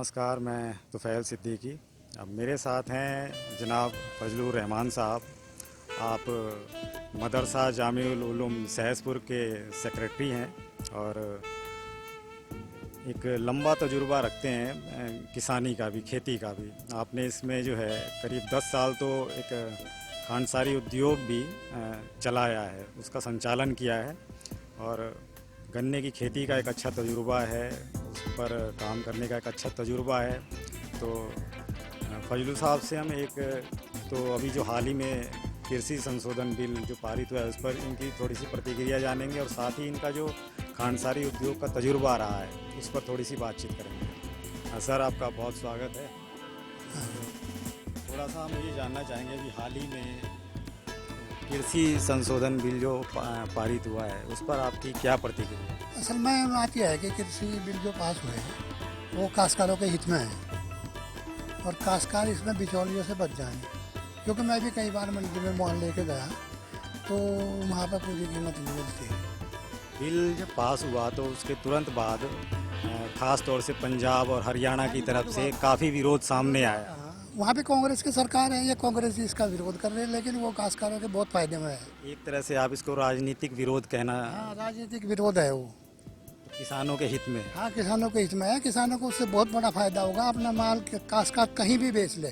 नमस्कार, मैं तुफ़ैल सिद्दीकी। अब मेरे साथ हैं जनाब फजलुर रहमान साहब। आप मदरसा जामिउल उलूम सहसपुर के सेक्रेटरी हैं और एक लंबा तजुर्बा रखते हैं किसानी का भी, खेती का भी। आपने इसमें जो है करीब 10 साल तो एक खांडसारी उद्योग भी चलाया है, उसका संचालन किया है और गन्ने की खेती का एक अच्छा तजुर्बा है, उस पर काम करने का एक अच्छा तजुर्बा है। तो फजलू साहब से हम एक तो अभी जो हाल ही में कृषि संशोधन बिल जो पारित हुआ है उस पर इनकी थोड़ी सी प्रतिक्रिया जानेंगे और साथ ही इनका जो खांडसारी उद्योग का तजुर्बा रहा है उस पर थोड़ी सी बातचीत करेंगे। सर, आपका बहुत स्वागत है। थोड़ा सा हम ये जानना चाहेंगे कि हाल ही में कृषि संशोधन बिल जो पारित हुआ है उस पर आपकी क्या प्रतिक्रिया है? असल में बात यह है कि कृषि बिल जो पास हुए हैं वो काश्तकारों के हित में है और काश्तकार इसमें बिचौलियों से बच जाएंगे। क्योंकि मैं भी कई बार मंडी में माल लेके गया तो वहाँ पर पूरी कीमत नहीं मिलती। बिल जब पास हुआ तो उसके तुरंत बाद खास तौर से पंजाब और हरियाणा की तरफ से काफ़ी विरोध सामने आया। वहाँ पे कांग्रेस की सरकार है, ये कांग्रेस इसका विरोध कर रहे हैं, लेकिन वो काश्तकारों के बहुत फायदे में है। एक तरह से आप इसको राजनीतिक विरोध कहना। हाँ, राजनीतिक विरोध है वो, किसानों के हित में। हाँ, किसानों के हित में है। किसानों को उससे बहुत बड़ा फायदा होगा। अपना माल काश्तकार कहीं भी बेच ले,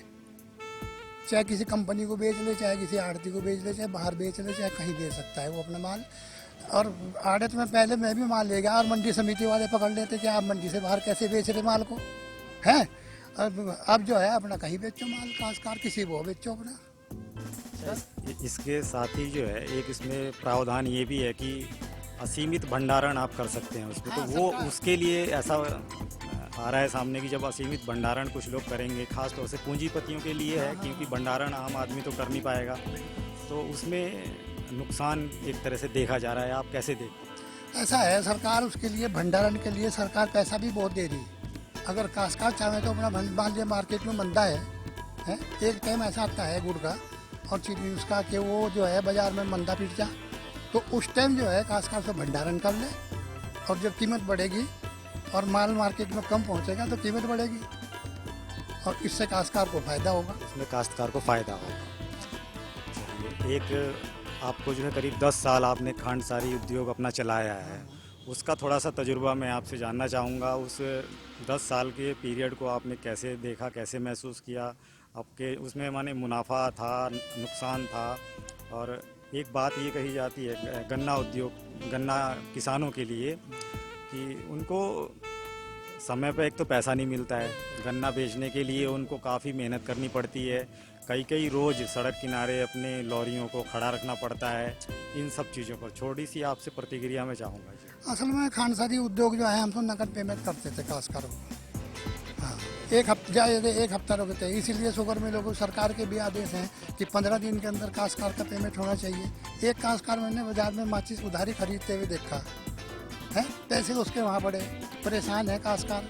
चाहे किसी कंपनी को बेच ले, चाहे किसी आड़ती को बेच ले, चाहे बाहर बेच ले, चाहे कहीं बेच सकता है वो अपना माल। और आड़त में पहले मैं भी माल ले गया और मंडी समिति वाले पकड़ लेते कि आप मंडी से बाहर कैसे बेच रहे माल को, हैं। अब जो है अपना कहीं बेचो माल, काश्तकार किसी को बेचो अपना। इसके साथ ही जो है एक इसमें प्रावधान ये भी है कि असीमित भंडारण आप कर सकते हैं उसमें। हाँ, तो वो उसके लिए ऐसा आ रहा है सामने कि जब असीमित भंडारण कुछ लोग करेंगे, खास तौर से पूंजीपतियों के लिए है, क्योंकि भंडारण आम आदमी तो कर नहीं पाएगा, तो उसमें नुकसान एक तरह से देखा जा रहा है। आप कैसे देखते हैं? ऐसा है, सरकार उसके लिए भंडारण के लिए सरकार पैसा भी बहुत दे रही है। अगर काश्तकार चाहे तो अपना मान लिया मार्केट में मंदा है, एक टाइम ऐसा आता है गुड़ का और चीनी उसका कि वो जो है बाजार में मंदा पिट जा, तो उस टाइम जो है काश्तकार से भंडारण कर ले और जब कीमत बढ़ेगी और माल मार्केट में कम पहुंचेगा तो कीमत बढ़ेगी और इससे काश्तकार को फायदा होगा। इसमें काश्तकार को फायदा होगा। एक आपको जो है करीब 10 साल आपने खांडसारी उद्योग अपना चलाया है, उसका थोड़ा सा तजुर्बा मैं आपसे जानना चाहूँगा। उस 10 साल के पीरियड को आपने कैसे देखा, कैसे महसूस किया? आपके उसमें माने मुनाफा था, नुकसान था? और एक बात ये कही जाती है गन्ना उद्योग, गन्ना किसानों के लिए कि उनको समय पे एक तो पैसा नहीं मिलता है, गन्ना बेचने के लिए उनको काफ़ी मेहनत करनी पड़ती है, कई रोज़ सड़क किनारे अपने लॉरियों को खड़ा रखना पड़ता है। इन सब चीज़ों पर थोड़ी सी आपसे प्रतिक्रिया मैं चाहूँगा। असल में खांडसारी उद्योग जो है हम तो नकद पेमेंट करते थे काश्तकारों को। हाँ, एक हफ्ता रुकते, इसीलिए शुगर मिलों को सरकार के भी आदेश हैं कि 15 दिन के अंदर काश्तकार का पेमेंट होना चाहिए। एक काश्तकार मैंने बाजार में माचिस उधारी खरीदते हुए देखा है, पैसे उसके वहाँ पड़े, परेशान है काश्तकार।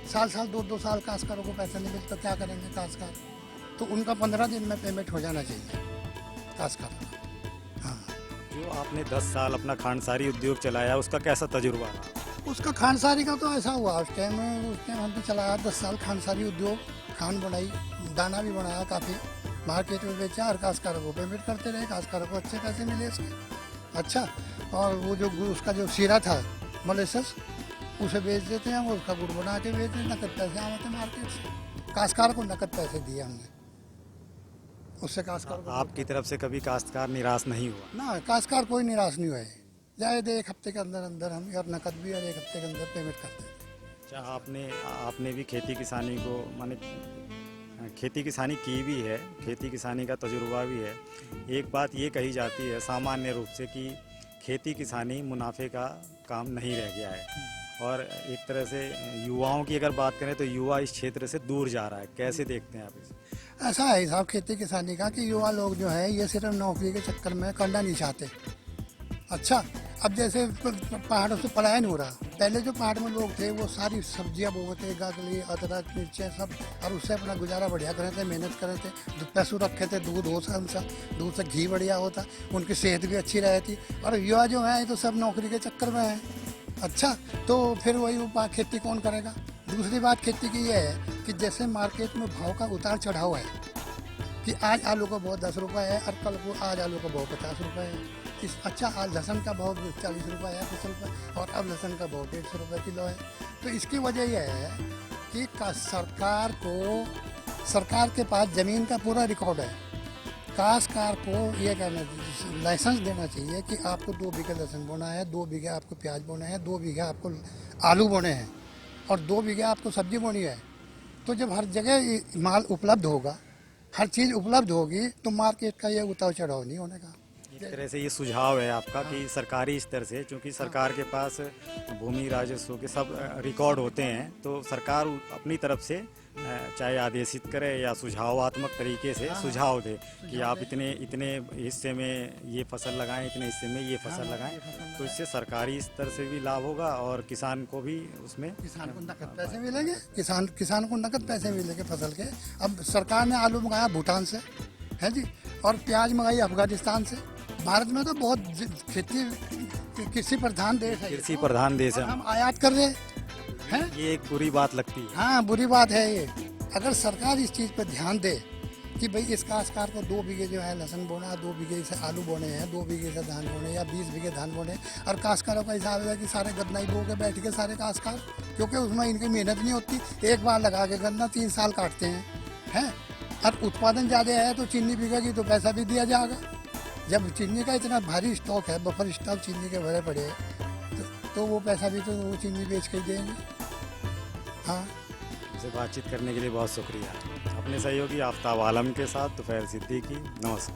साल 2 साल काश्तकारों को पैसा नहीं मिलता, क्या करेंगे काश्तकार? तो उनका 15 दिन में पेमेंट हो जाना चाहिए काश्तकार। हाँ, जो आपने 10 साल अपना खांडसारी उद्योग चलाया उसका कैसा तजुर्बा रहा? उसका खांडसारी का तो ऐसा हुआ उस टाइम हमने चलाया 10 साल खांडसारी उद्योग। खांड बनाई, दाना भी बनाया काफ़ी, मार्केट में बेचा और काश्तकारों को पेमेंट करते रहे। काश्तकारों को अच्छे पैसे मिले इसके। अच्छा, और वो जो उसका जो शीरा था मोलेसस, उसे बेच देते हैं, वो उसका गुड़ बना के बेच देते, नकद पैसे आते थे मार्केट से। काश्तकार को नकद पैसे दिए हमने, उससे काश्तकार को। आपकी तरफ से कभी काश्तकार निराश नहीं हुआ? ना, काश्तकार कोई निराश नहीं हुआ है। जाए दे 1 हफ्ते के अंदर अंदर हम और नकद भी और 1 हफ्ते के अंदर पेमेंट करते हैं। अच्छा, आपने भी खेती किसानी को माने खेती किसानी की भी है, खेती किसानी का तजुर्बा भी है। एक बात ये कही जाती है सामान्य रूप से कि खेती किसानी मुनाफे का काम नहीं रह गया है और एक तरह से युवाओं की अगर बात करें तो युवा इस क्षेत्र से दूर जा रहा है। कैसे देखते हैं आप इसे? ऐसा है साहब खेती किसानी का कि युवा लोग जो है ये सिर्फ नौकरी के चक्कर में करना नहीं चाहते। अच्छा, अब जैसे पहाड़ों से पलायन हो रहा, पहले जो पहाड़ में लोग थे वो सारी सब्जियां बोते, गगली, अदरक, मिर्चें सब, और उससे अपना गुजारा बढ़िया करे थे, मेहनत करे थे, पशु रखे थे, दूध हो सा, दूध से घी बढ़िया होता, उनकी सेहत भी अच्छी रहती। और युवा जो है तो सब नौकरी के चक्कर में है। अच्छा, तो फिर वही खेती कौन करेगा? दूसरी बात खेती की ये है कि जैसे मार्केट में भाव का उतार चढ़ाव है कि आज आलू का भाव 10 रुपये है और कल को आज आलू का भाव 50 रुपये है। इस अच्छा आज लहसुन का भाव 40 रुपये है 50 रुपये, और अब लहसुन का भाव 150 रुपये किलो है। तो इसकी वजह यह है कि सरकार के पास ज़मीन का पूरा रिकॉर्ड है। काश्तकार को ये कहना लाइसेंस देना चाहिए कि आपको 2 बीघे लहसुन बोना है, 2 बीघे आपको प्याज बोना है, 2 बीघे आपको आलू बोने हैं और 2 बीघे आपको सब्जी बोनी है। तो जब हर जगह ये माल उपलब्ध होगा, हर चीज़ उपलब्ध होगी, तो मार्केट का ये उतार चढ़ाव नहीं होने का। एक तरह से ये सुझाव है आपका कि सरकारी स्तर से, क्योंकि सरकार के पास भूमि राजस्व के सब रिकॉर्ड होते हैं, तो सरकार अपनी तरफ से चाहे आदेशित करे या सुझावात्मक तरीके से सुझाव दे कि आप इतने हिस्से में ये फसल लगाएं, इतने हिस्से में ये फसल लगाएं, तो इससे सरकारी स्तर से भी लाभ होगा और किसान को भी उसमें किसान को नकद पैसे मिलेंगे, किसान को नकद पैसे मिलेंगे फसल के। अब सरकार ने आलू मंगाया भूटान से, है जी, और प्याज मंगाई अफगानिस्तान से। भारत में तो बहुत खेती कृषि प्रधान देश है, कृषि प्रधान देश है, हम आयात कर रहे हैं। ये एक बुरी बात लगती है। हाँ, बुरी बात है ये। अगर सरकार इस चीज़ पर ध्यान दे कि भाई इस काश्तकार को 2 बीघे जो है लहसुन बोना, 2 बीघे से आलू बोने हैं, 2 बीघे से धान बोने या 20 बीघे धान बोने, और काश्तकारों का हिसाब है कि सारे गन्ना ही बो के बैठ के सारे काश्तकार, क्योंकि उसमें इनकी मेहनत नहीं होती। एक बार लगा के गन्ना 3 साल काटते हैं, और उत्पादन ज़्यादा है तो चीनी बिकेगी तो पैसा भी दिया जाएगा। जब चीनी का इतना भारी स्टॉक है, बफर स्टॉक चीनी के भरे पड़े तो वो पैसा भी तो वो चीनी बेच के देंगे। हाँ, हमसे बातचीत करने के लिए बहुत शुक्रिया। अपने सहयोगी आफ्ताब आलम के साथ तुफैल सिद्दीकी, नमस्कार।